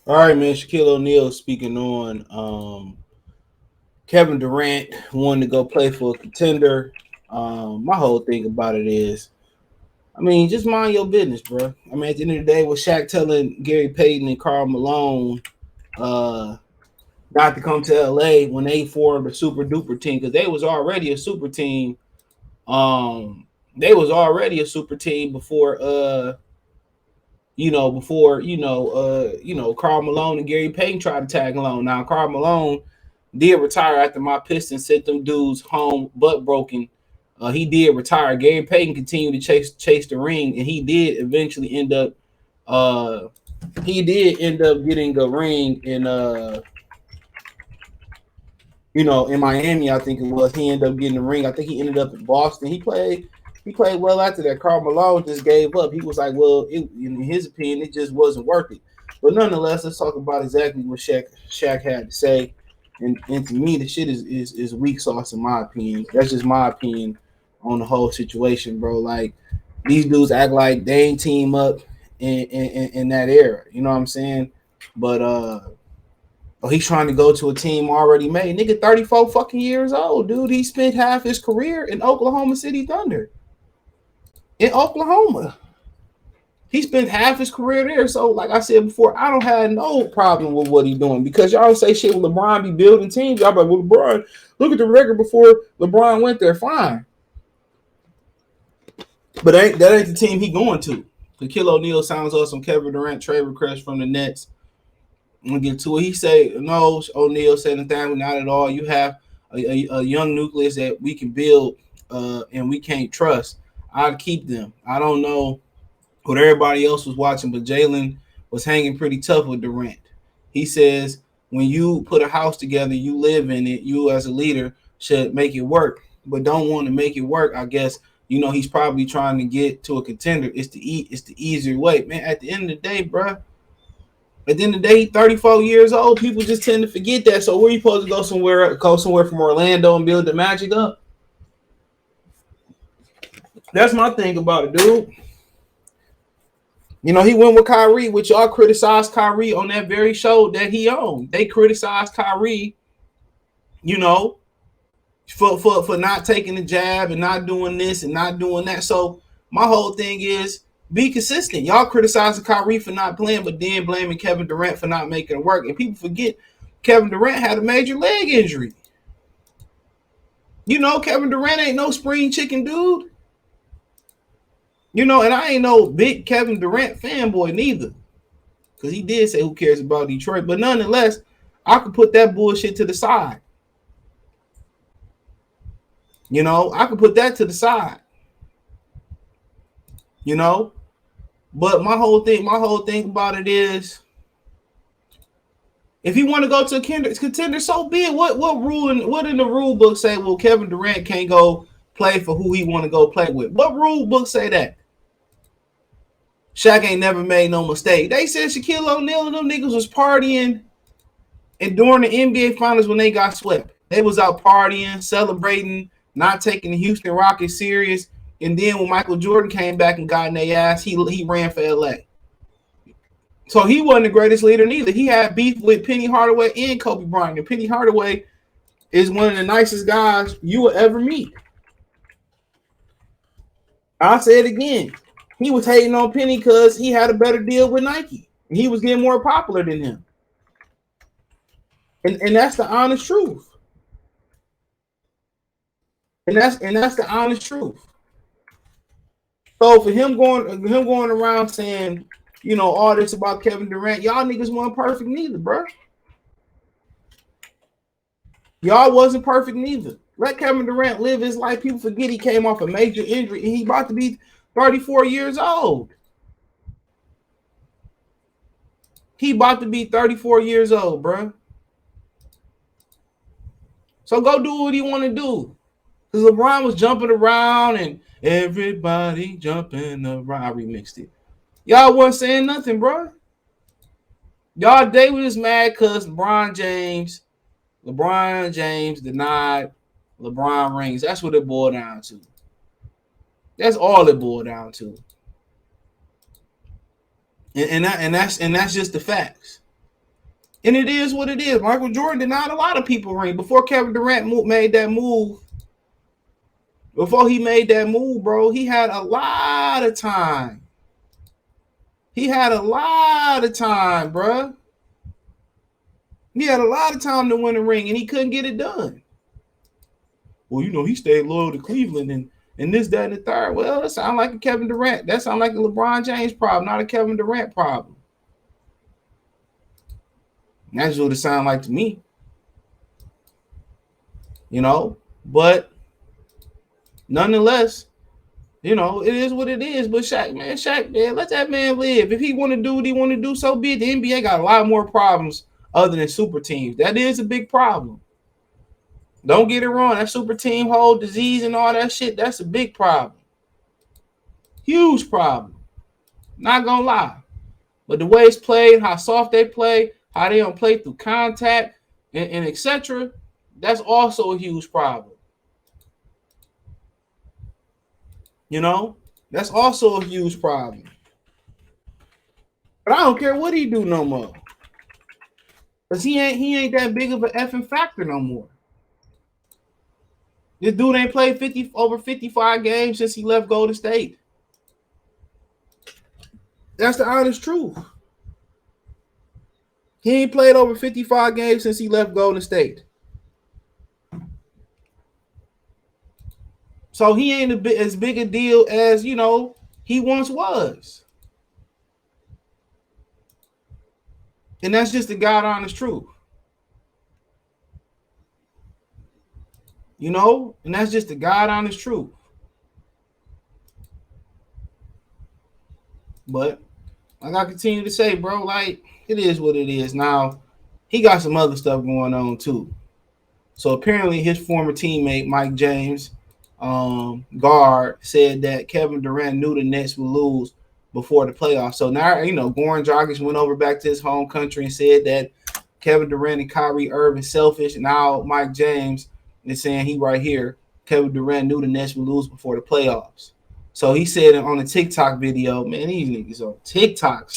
All right, man. Shaquille O'Neal speaking on Kevin Durant wanting to go play for a contender. My whole thing about it is, I mean, just mind your business, bro. I mean, at the end of the day, with Shaq telling Gary Payton and Karl Malone uh, not to come to LA when they formed a super duper team because they was already a super team. They was already a super team before Karl Malone and Gary Payton tried to tag along. Now Karl Malone did retire after my Pistons sent them dudes home butt broken. He did retire. Gary Payton continued to chase the ring, and uh he did end up getting a ring in Miami, I think it was. He ended up getting the ring. I think he ended up in Boston. He played well after that. Karl Malone just gave up. He was like, well, in his opinion, it just wasn't worth it. But nonetheless, let's talk about exactly what Shaq had to say. And to me, the shit is weak sauce in my opinion. That's just my opinion on the whole situation, bro. Like these dudes act like they ain't team up in that era. You know what I'm saying? But oh, he's trying to go to a team already made. Nigga, 34 fucking years old, dude. He spent half his career in Oklahoma City Thunder. In Oklahoma. He spent half his career there. So, like I said before, I don't have no problem with what he's doing because y'all say shit with LeBron be building teams. Y'all be like, well, LeBron, look at the record before LeBron went there. Fine. But that ain't the team he going to. Shaquille O'Neal sounds awesome. Kevin Durant trade request from the Nets. I'm gonna get to it. He say no. O'Neal said Nathaniel, not at all. You have a young nucleus that we can build, and we can't trust. I'd keep them. I don't know what everybody else was watching, but Jalen was hanging pretty tough with Durant. He says when you put a house together, you live in it. You as a leader should make it work, but don't want to make it work. I guess he's probably trying to get to a contender. It's the easier way, man. At the end of the day, bro. At the end of the day, 34 years old. People just tend to forget that. So where you supposed to go somewhere? Go somewhere from Orlando and build the Magic up? That's my thing about it, dude. He went with Kyrie, which y'all criticized Kyrie on that very show that he owned. They criticized Kyrie, you know, for not taking the jab and not doing this and not doing that. So my whole thing is be consistent. Y'all criticizing Kyrie for not playing, but then blaming Kevin Durant for not making it work. And people forget Kevin Durant had a major leg injury. Kevin Durant ain't no spring chicken dude. And I ain't no big Kevin Durant fanboy neither. Because he did say who cares about Detroit. But nonetheless, I could put that bullshit to the side. I could put that to the side. But my whole thing about it is, if he want to go to a contender, so be it. What in the rule book say? Well, Kevin Durant can't go play for who he want to go play with. What rule book say that? Shaq ain't never made no mistake. They said Shaquille O'Neal and them niggas was partying, and during the NBA Finals when they got swept, they was out partying, celebrating, not taking the Houston Rockets serious. And then when Michael Jordan came back and got in their ass, he ran for LA. So he wasn't the greatest leader neither. He had beef with Penny Hardaway and Kobe Bryant. And Penny Hardaway is one of the nicest guys you will ever meet. I'll say it again. He was hating on Penny because he had a better deal with Nike. And he was getting more popular than him. And that's the honest truth. And that's the honest truth. So for him going around saying, all this about Kevin Durant, y'all niggas weren't perfect neither, bro. Y'all wasn't perfect neither. Let Kevin Durant live his life. People forget he came off a major injury and he about to be 34 years old. He about to be 34 years old, bro. So go do what he want to do. Because LeBron was jumping around and everybody jumping around. I remixed it. Y'all wasn't saying nothing, bro. They was just mad because LeBron James denied LeBron rings. That's what it boiled down to. That's all it boiled down to. And that's just the facts. And it is what it is. Michael Jordan denied a lot of people ring before Kevin Durant made that move. Before he made that move, bro, he had a lot of time. He had a lot of time, bro. He had a lot of time to win a ring, and he couldn't get it done. Well, you know, he stayed loyal to Cleveland and this, that, and the third. Well, that sounds like a Kevin Durant. That sounds like a LeBron James problem, not a Kevin Durant problem. And that's what it sounds like to me. You know, but nonetheless, you know, it is what it is. But Shaq, man, let that man live. If he want to do what he want to do, so be it. The NBA got a lot more problems other than super teams. That is a big problem. Don't get it wrong. That super team whole disease and all that shit, that's a big problem. Huge problem. Not gonna lie. But the way it's played, how soft they play, how they don't play through contact, and etc., that's also a huge problem. You know, that's also a huge problem. But I don't care what he do no more. Because he ain't that big of an effing factor no more. This dude ain't played over 55 games since he left Golden State. That's the honest truth. He ain't played over 55 games since he left Golden State. So he ain't as big a deal as, you know, he once was. And that's just the God honest truth. You know? And that's just the God honest truth. But like I continue to say, bro, like, it is what it is. Now, he got some other stuff going on too. So apparently his former teammate, Mike James, guard, said that Kevin Durant knew the Nets would lose before the playoffs. So now, you know, Goran Dragic went over back to his home country and said that Kevin Durant and Kyrie Irving selfish. Now Mike James is saying he right here, Kevin Durant knew the Nets would lose before the playoffs. So he said on a TikTok video, man, these niggas on TikTok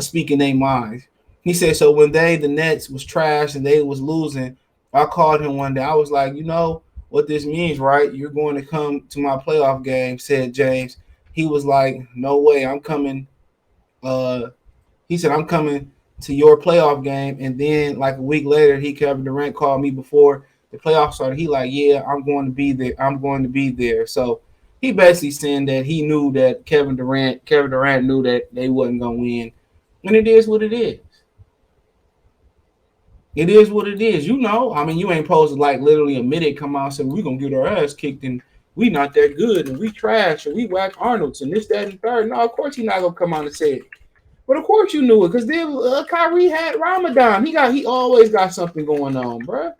speaking their minds. He said, so when the Nets was trash and they was losing, I called him one day. I was like, you know what this means, right? You're going to come to my playoff game, said James. He was like, no way, I'm coming. He said, I'm coming to your playoff game. And then like a week later, Kevin Durant called me before the playoffs started. He like, yeah, I'm going to be there. I'm going to be there. So he basically saying that he knew that Kevin Durant knew that they wasn't going to win. And it is what it is. It is what it is. You know, I mean, you ain't supposed to like literally admit it, come out and say, we're going to get our ass kicked and we not that good and we trash and we whack Arnold's and this, that, and third. No, of course he's not going to come out and say it. But of course you knew it because then Kyrie had Ramadan. He always got something going on, bro.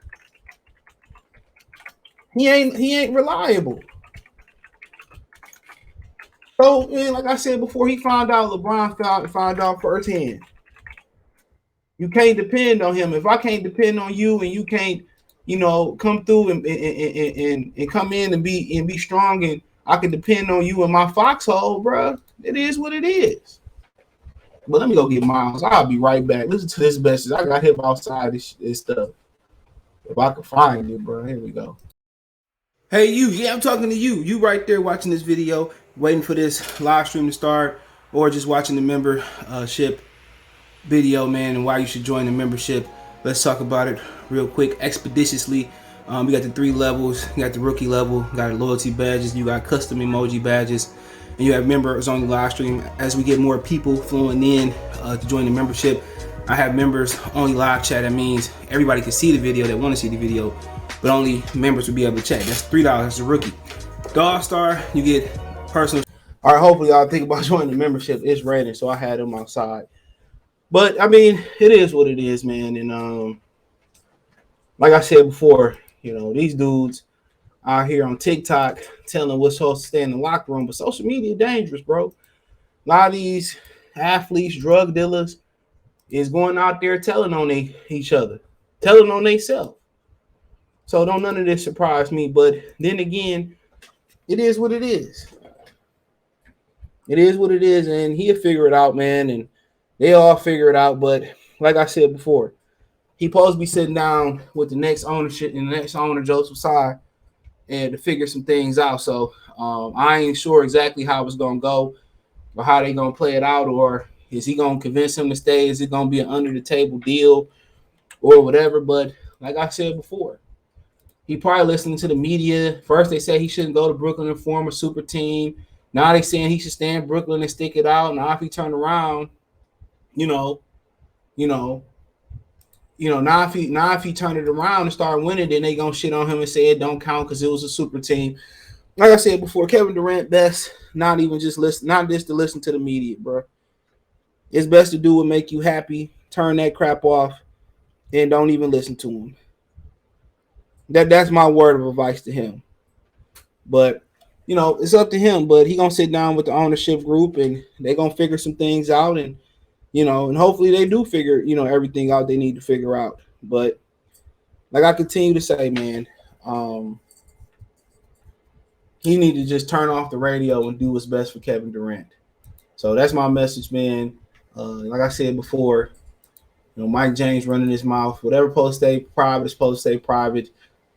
He ain't reliable. So, man, like I said before, he found out LeBron found out firsthand. You can't depend on him. If I can't depend on you and you can't, you know, come through and come in and be strong and I can depend on you in my foxhole, bro. It is what it is. But let me go get Miles. I'll be right back. Listen to this message. I got him outside this stuff. If I can find it, bro. Here we go. Hey, you. Yeah, I'm talking to you. You right there watching this video, waiting for this live stream to start, or just watching the membership video, man, and why you should join the membership. Let's talk about it real quick, expeditiously. We got the 3 levels. You got the rookie level, you got loyalty badges, you got custom emoji badges, and you have members on the live stream. As we get more people flowing in to join the membership, I have members only live chat. That means everybody can see the video that want to see the video, but only members will be able to chat. That's $3. That's a rookie. Dog Star, you get personal. All right, hopefully y'all think about joining the membership. It's raining, so I had them outside. But I mean, it is what it is, man. And like I said before, you know, these dudes out here on TikTok telling what's supposed to stay in the locker room, but social media dangerous, bro. A lot of these athletes, drug dealers, is going out there telling on each other, telling on themselves. So don't none of this surprise me. But then again, it is what it is. It is what it is, and he'll figure it out, man. And They all figure it out. But like I said before, he supposed to be sitting down with the next ownership and the next owner, Joseph Tsai, and to figure some things out. So I ain't sure exactly how it's gonna go or how they gonna play it out, or is he gonna convince him to stay? Is it gonna be an under the table deal or whatever? But like I said before, he probably listening to the media. First they say he shouldn't go to Brooklyn and form a super team. Now they saying he should stay in Brooklyn and stick it out. Now if he turn around, you know, you know, now if he turn it around and start winning, then they gonna shit on him and say it don't count because it was a super team. Like I said before, Kevin Durant best not even just listen, not just to listen to the media, bro. It's best to do what make you happy. Turn that crap off and don't even listen to him. That's my word of advice to him. But it's up to him. But he gonna sit down with the ownership group and they gonna figure some things out, and and hopefully they do figure everything out they need to figure out. But like I continue to say, man, um, he need to just turn off the radio and do what's best for Kevin Durant. So that's my message, man. Like I said before, Mike James running his mouth. Whatever supposed to stay private is supposed to stay private.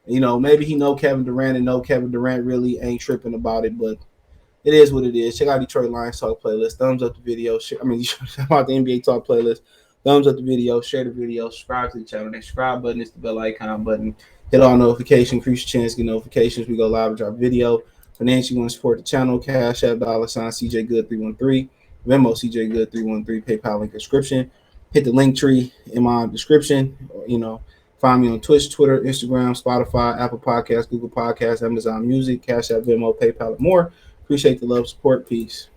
Maybe he know Kevin Durant and know Kevin Durant really ain't tripping about it, but it is what it is. Check out Detroit Lions Talk playlist. Thumbs up the video. Check out the NBA Talk playlist. Thumbs up the video. Share the video. Subscribe to the channel. The subscribe button is the bell icon button. Hit all notifications. Increase your chance to get notifications. We go live and drop video. Financially, you want to support the channel? Cash App $sign CJ Good 313. Venmo CJ Good 313. PayPal link description. Hit the link tree in my description. Find me on Twitch, Twitter, Instagram, Spotify, Apple Podcasts, Google Podcasts, Amazon Music, Cash App, Venmo, PayPal, and more. Appreciate the love, support. Peace.